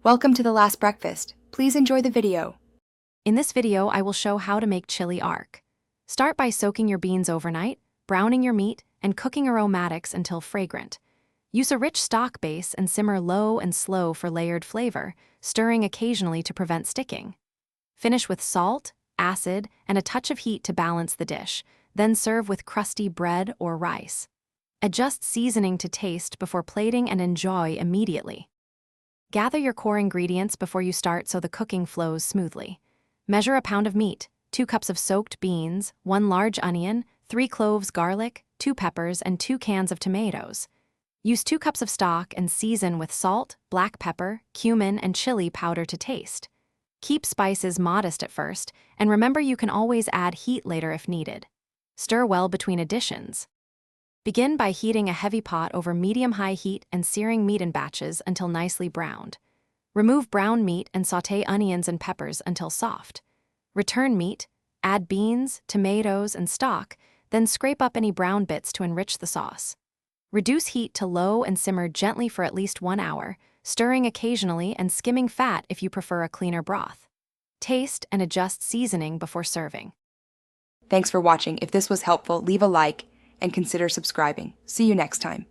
Welcome to the last breakfast. Please enjoy the video. In this video, I will show how to make chili ark. Start by soaking your beans overnight, browning your meat, and cooking aromatics until fragrant. Use a rich stock base and simmer low and slow for layered flavor, stirring occasionally to prevent sticking. Finish with salt, acid, and a touch of heat to balance the dish, then serve with crusty bread or rice. Adjust seasoning to taste before plating and enjoy immediately. Gather your core ingredients before you start so the cooking flows smoothly. Measure a pound of meat, 2 cups of soaked beans, 1 large onion, 3 cloves garlic, 2 peppers, and 2 cans of tomatoes. Use 2 cups of stock and season with salt, black pepper, cumin, and chili powder to taste. Keep spices modest at first, and remember you can always add heat later if needed. Stir well between additions. Begin by heating a heavy pot over medium-high heat and searing meat in batches until nicely browned. Remove brown meat and sauté onions and peppers until soft. Return meat, add beans, tomatoes, and stock, then scrape up any brown bits to enrich the sauce. Reduce heat to low and simmer gently for at least 1 hour, stirring occasionally and skimming fat if you prefer a cleaner broth. Taste and adjust seasoning before serving. Thanks for watching. If this was helpful, leave a like and consider subscribing. See you next time.